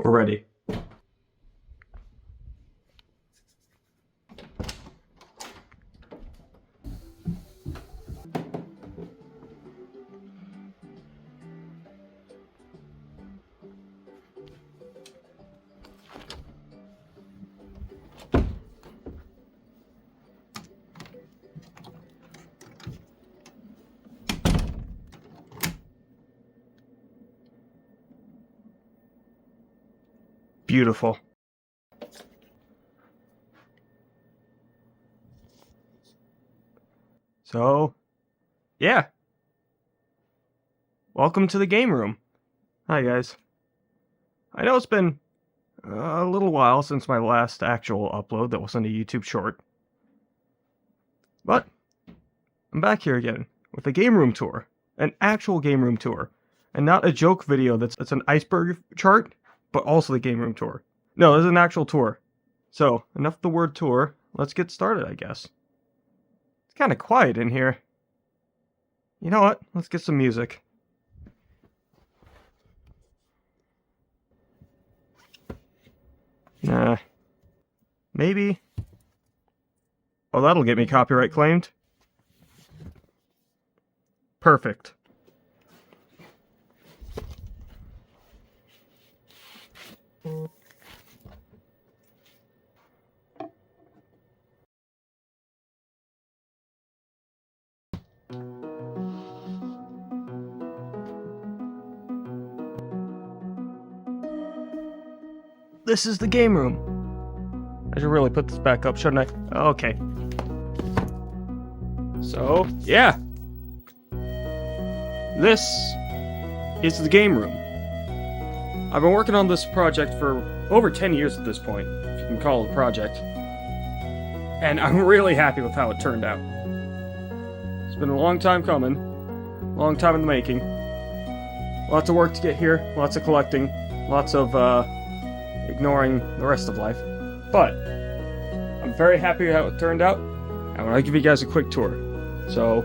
We're ready. Beautiful. So, yeah. Welcome to the game room. Hi, guys. I know it's been a little while since my last actual upload that wasn't a YouTube short. But, I'm back here again with a game room tour. An actual game room tour. And not a joke video that's an iceberg chart, but also the game room tour. No, this is an actual tour. So, enough of the word tour. Let's get started, I guess. It's kind of quiet in here. You know what? Let's get some music. Nah. Maybe. Oh, that'll get me copyright claimed. Perfect. This is the game room. I should really put this back up, shouldn't I? Okay. So, yeah. This is the game room. I've been working on this project for over 10 years at this point, if you can call it a project. And I'm really happy with how it turned out. It's been a long time coming. Long time in the making. Lots of work to get here, lots of collecting, lots of, ignoring the rest of life. But, I'm very happy with how it turned out. I want to give you guys a quick tour. So,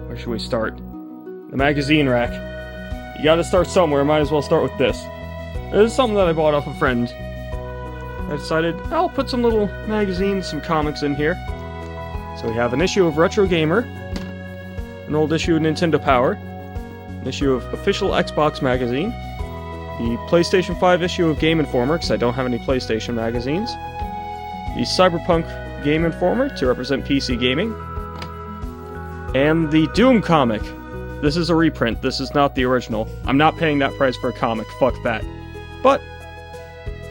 where should we start? The magazine rack. You gotta start somewhere, might as well start with this. This is something that I bought off a friend. I decided, I'll put some little magazines, some comics in here. So we have an issue of Retro Gamer, an old issue of Nintendo Power, an issue of Official Xbox Magazine, the PlayStation 5 issue of Game Informer, because I don't have any PlayStation magazines, the Cyberpunk Game Informer, to represent PC gaming, and the Doom comic. This is a reprint, this is not the original. I'm not paying that price for a comic, fuck that. But,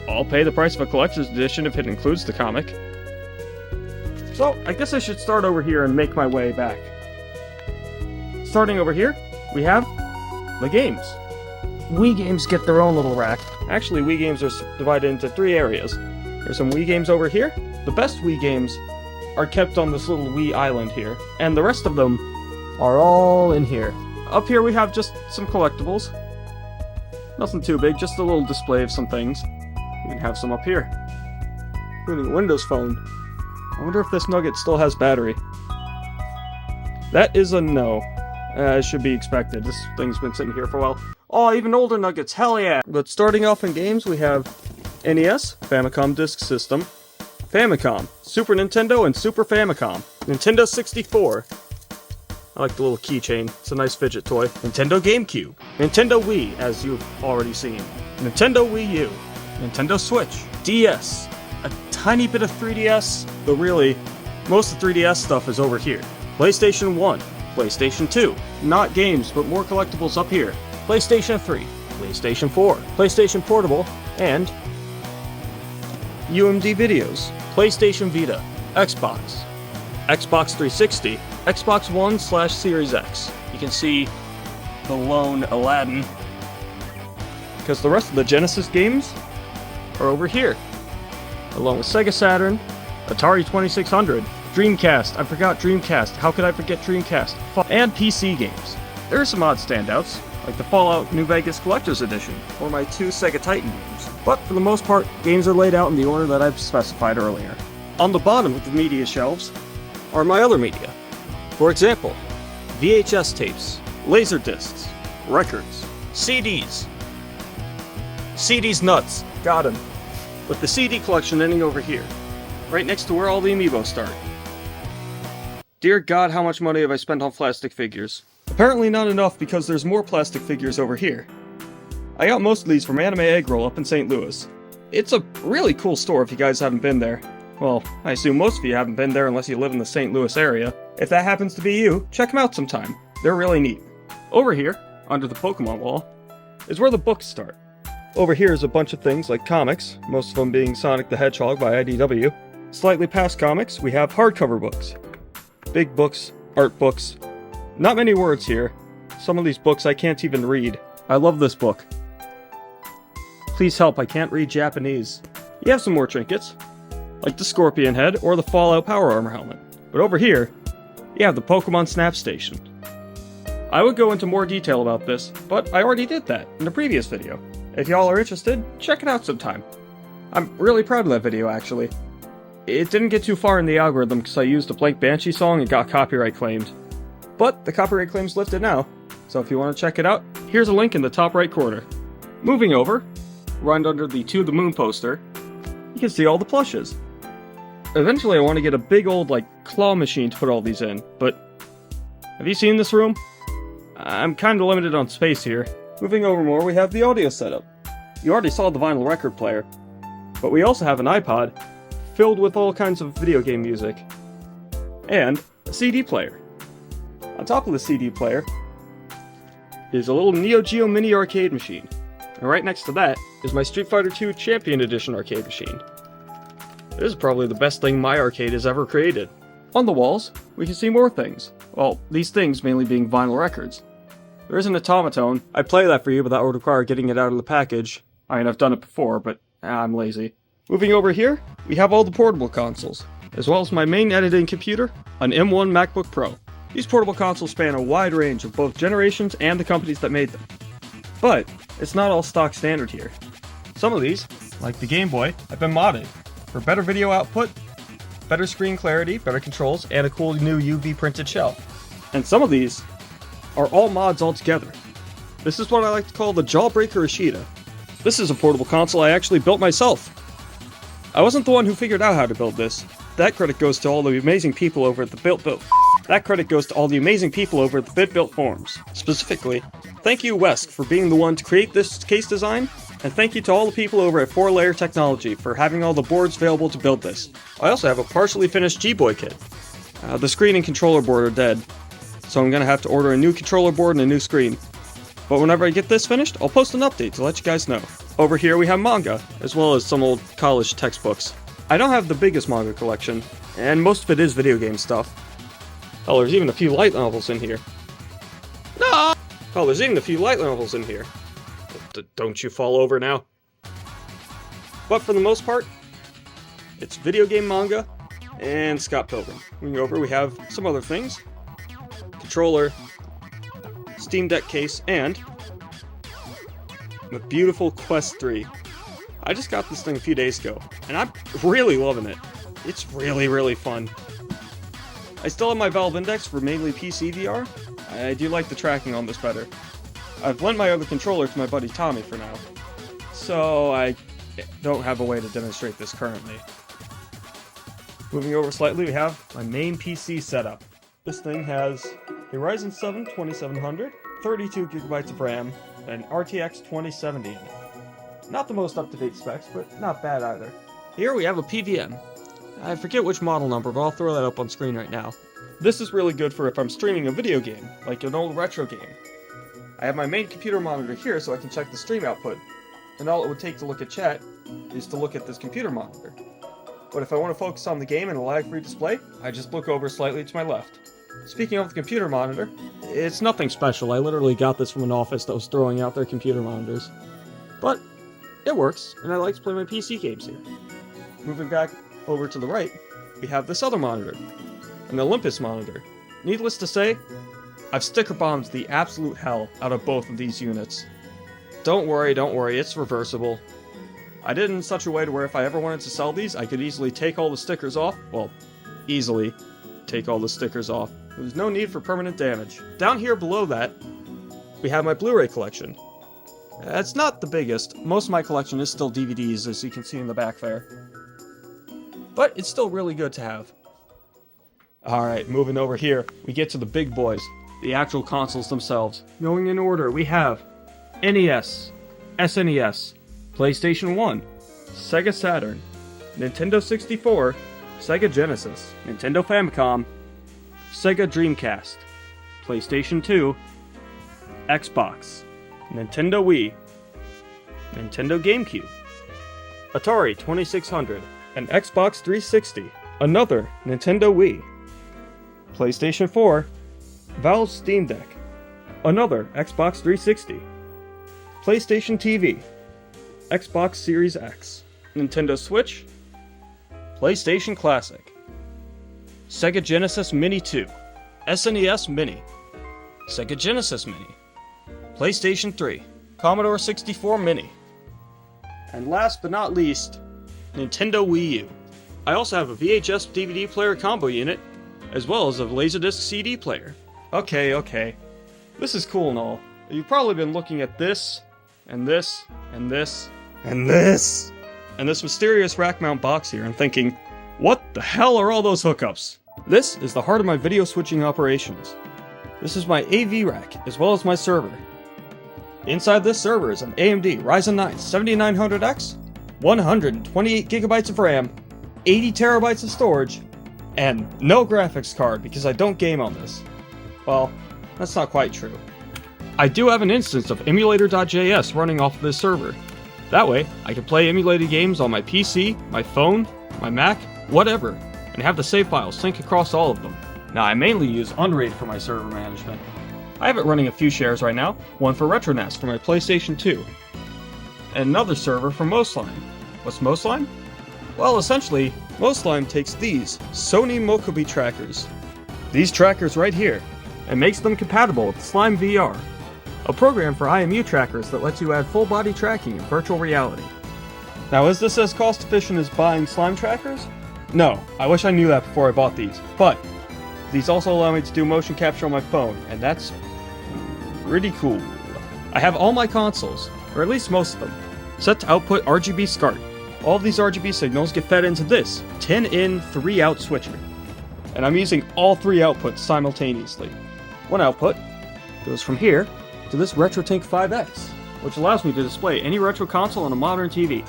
I'll pay the price of a collector's edition if it includes the comic. So, I guess I should start over here and make my way back. Starting over here, we have the games. Wii games get their own little rack. Actually, Wii games are divided into 3 areas. There's some Wii games over here. The best Wii games are kept on this little Wii island here. And the rest of them are all in here. Up here we have just some collectibles. Nothing too big, just a little display of some things. We can have some up here. Including a Windows Phone. I wonder if this Nugget still has battery. That is a no. As should be expected. This thing's been sitting here for a while. Oh, even older Nuggets, hell yeah! But starting off in games, we have NES, Famicom Disk System, Famicom, Super Nintendo, and Super Famicom. Nintendo 64. I like the little keychain, it's a nice fidget toy. Nintendo GameCube. Nintendo Wii, as you've already seen. Nintendo Wii U. Nintendo Switch. DS. A tiny bit of 3DS, but really, most of the 3DS stuff is over here. PlayStation 1. PlayStation 2. Not games, but more collectibles up here. PlayStation 3. PlayStation 4. PlayStation Portable. And UMD videos. PlayStation Vita. Xbox. Xbox 360. Xbox One/Series X. You can see the lone Aladdin. Because the rest of the Genesis games are over here. Along with Sega Saturn, Atari 2600, Dreamcast. I forgot Dreamcast. How could I forget Dreamcast? And PC games. There are some odd standouts, like the Fallout New Vegas Collector's Edition, or my 2 Sega Titan games. But for the most part, games are laid out in the order that I've specified earlier. On the bottom of the media shelves are my other media. For example, VHS tapes, laser discs, records, CDs, CD's nuts. Got him. With the CD collection ending over here, right next to where all the amiibos start. Dear God, how much money have I spent on plastic figures? Apparently not enough, because there's more plastic figures over here. I got most of these from Anime Egg Roll up in St. Louis. It's a really cool store if you guys haven't been there. Well, I assume most of you haven't been there unless you live in the St. Louis area. If that happens to be you, check them out sometime. They're really neat. Over here, under the Pokemon wall, is where the books start. Over here is a bunch of things like comics, most of them being Sonic the Hedgehog by IDW. Slightly past comics, we have hardcover books. Big books, art books. Not many words here. Some of these books I can't even read. I love this book. Please help, I can't read Japanese. You have some more trinkets, like the Scorpion head or the Fallout Power Armor helmet. But over here, you have the Pokemon Snap Station. I would go into more detail about this, but I already did that in the previous video. If y'all are interested, check it out sometime. I'm really proud of that video, actually. It didn't get too far in the algorithm because I used a Blank Banshee song and got copyright claimed. But the copyright claim's lifted now, so if you want to check it out, here's a link in the top right corner. Moving over, right under the To the Moon poster, you can see all the plushes. Eventually I want to get a big old, claw machine to put all these in, but have you seen this room? I'm kinda limited on space here. Moving over more, we have the audio setup. You already saw the vinyl record player, but we also have an iPod filled with all kinds of video game music, and a CD player. On top of the CD player is a little Neo Geo mini arcade machine, and right next to that is my Street Fighter II Champion Edition arcade machine. This is probably the best thing my arcade has ever created. On the walls, we can see more things. Well, these things mainly being vinyl records. There is an automaton. I'd play that for you, but that would require getting it out of the package. I mean, I've done it before, but I'm lazy. Moving over here, we have all the portable consoles, as well as my main editing computer, an M1 MacBook Pro. These portable consoles span a wide range of both generations and the companies that made them. But it's not all stock standard here. Some of these, like the Game Boy, have been modded for better video output, better screen clarity, better controls, and a cool new UV printed shell. And some of these are all mods altogether. This is what I like to call the Jawbreaker Ishida. This is a portable console I actually built myself. I wasn't the one who figured out how to build this. That credit goes to all the amazing people over at the BitBuilt forums. Specifically, thank you Wesk for being the one to create this case design, and thank you to all the people over at 4Layer Technology for having all the boards available to build this. I also have a partially finished G-Boy kit. The screen and controller board are dead, so I'm gonna have to order a new controller board and a new screen. But whenever I get this finished, I'll post an update to let you guys know. Over here we have manga, as well as some old college textbooks. I don't have the biggest manga collection, and most of it is video game stuff. Oh, there's even a few light novels in here. No! Oh, there's even a few light novels in here. Don't you fall over now. But for the most part, it's video game manga and Scott Pilgrim. Moving over, we have some other things. Controller, Steam Deck case, and the beautiful Quest 3. I just got this thing a few days ago, and I'm really loving it. It's really, really fun. I still have my Valve Index for mainly PC VR. I do like the tracking on this better. I've lent my other controller to my buddy Tommy for now, so I don't have a way to demonstrate this currently. Moving over slightly, we have my main PC setup. This thing has a Ryzen 7 2700, 32 gigabytes of RAM, and an RTX 2070 in it. Not the most up-to-date specs, but not bad either. Here we have a PVM. I forget which model number, but I'll throw that up on screen right now. This is really good for if I'm streaming a video game, like an old retro game. I have my main computer monitor here so I can check the stream output, and all it would take to look at chat is to look at this computer monitor. But if I want to focus on the game in a lag-free display, I just look over slightly to my left. Speaking of the computer monitor, it's nothing special. I literally got this from an office that was throwing out their computer monitors. But it works, and I like to play my PC games here. Moving back over to the right, we have this other monitor, an Olympus monitor. Needless to say, I've sticker bombed the absolute hell out of both of these units. Don't worry, it's reversible. I did it in such a way to where if I ever wanted to sell these, I could easily take all the stickers off. Well, easily take all the stickers off. There's no need for permanent damage. Down here below that, we have my Blu-ray collection. It's not the biggest. Most of my collection is still DVDs, as you can see in the back there. But it's still really good to have. Alright, moving over here, we get to the big boys, the actual consoles themselves. Going in order, we have NES, SNES, PlayStation 1, Sega Saturn, Nintendo 64, Sega Genesis, Nintendo Famicom, Sega Dreamcast, PlayStation 2, Xbox, Nintendo Wii, Nintendo GameCube, Atari 2600, an Xbox 360, another Nintendo Wii, PlayStation 4, Valve's Steam Deck, another Xbox 360, PlayStation TV, Xbox Series X, Nintendo Switch, PlayStation Classic, Sega Genesis Mini 2, SNES Mini, Sega Genesis Mini, PlayStation 3, Commodore 64 Mini, and last but not least, Nintendo Wii U. I also have a VHS DVD player combo unit, as well as a Laserdisc CD player. Okay. This is cool and all. You've probably been looking at this, and this, and this, and this, and this mysterious rack mount box here and thinking, what the hell are all those hookups? This is the heart of my video switching operations. This is my AV rack, as well as my server. Inside this server is an AMD Ryzen 9 7900X, 128 gigabytes of RAM, 80 terabytes of storage, and no graphics card because I don't game on this. Well, that's not quite true. I do have an instance of emulator.js running off of this server. That way, I can play emulated games on my PC, my phone, my Mac, whatever, and have the save files sync across all of them. Now, I mainly use Unraid for my server management. I have it running a few shares right now, one for RetroNAS for my PlayStation 2, and another server for Moslime. What's Moslime? Well, essentially, Moslime takes these Sony Mokobi trackers, these trackers right here, and makes them compatible with Slime VR, a program for IMU trackers that lets you add full body tracking in virtual reality. Now, is this as cost efficient as buying Slime trackers? No, I wish I knew that before I bought these, but these also allow me to do motion capture on my phone, and that's pretty cool. I have all my consoles, or at least most of them, set to output RGB SCART. All of these RGB signals get fed into this 10-in, 3-out switcher, and I'm using all 3 outputs simultaneously. One output goes from here to this RetroTink 5X, which allows me to display any retro console on a modern TV.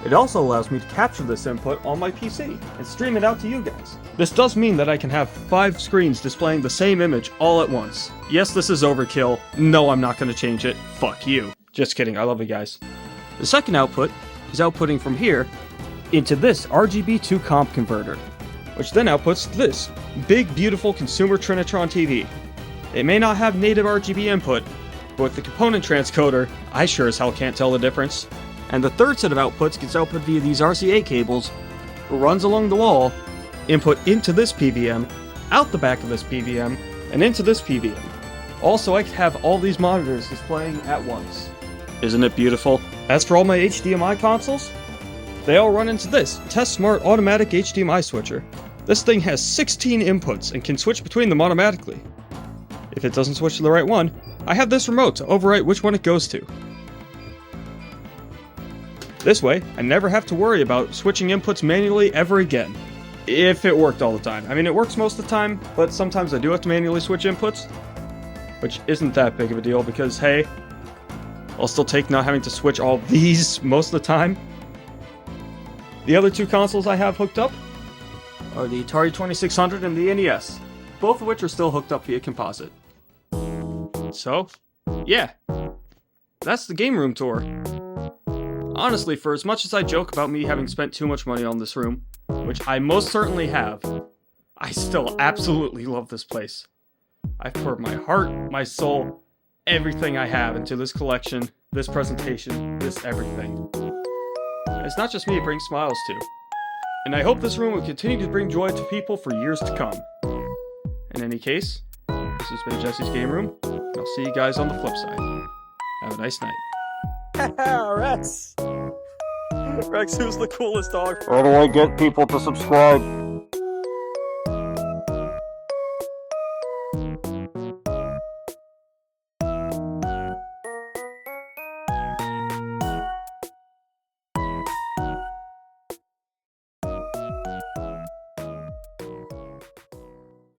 It also allows me to capture this input on my PC and stream it out to you guys. This does mean that I can have 5 screens displaying the same image all at once. Yes, this is overkill. No, I'm not going to change it. Fuck you. Just kidding, I love you guys. The second output is outputting from here into this RGB2 comp converter, which then outputs this big, beautiful consumer Trinitron TV. It may not have native RGB input, but with the component transcoder, I sure as hell can't tell the difference. And the third set of outputs gets output via these RCA cables, runs along the wall, input into this PVM, out the back of this PVM, and into this PVM. Also, I can have all these monitors displaying at once. Isn't it beautiful? As for all my HDMI consoles, they all run into this Test Smart Automatic HDMI switcher. This thing has 16 inputs and can switch between them automatically. If it doesn't switch to the right one, I have this remote to overwrite which one it goes to. This way, I never have to worry about switching inputs manually ever again. If it worked all the time. I mean, it works most of the time, but sometimes I do have to manually switch inputs, which isn't that big of a deal because, hey, I'll still take not having to switch all of these most of the time. The other 2 consoles I have hooked up are the Atari 2600 and the NES, both of which are still hooked up via composite. So, yeah, that's the game room tour. Honestly, for as much as I joke about me having spent too much money on this room, which I most certainly have, I still absolutely love this place. I've poured my heart, my soul, everything I have into this collection, this presentation, this everything. And it's not just me it brings smiles to. And I hope this room will continue to bring joy to people for years to come. In any case, this has been Jesse's Game Room, and I'll see you guys on the flip side. Have a nice night. Rex! Rex, who's the coolest dog? How do I get people to subscribe?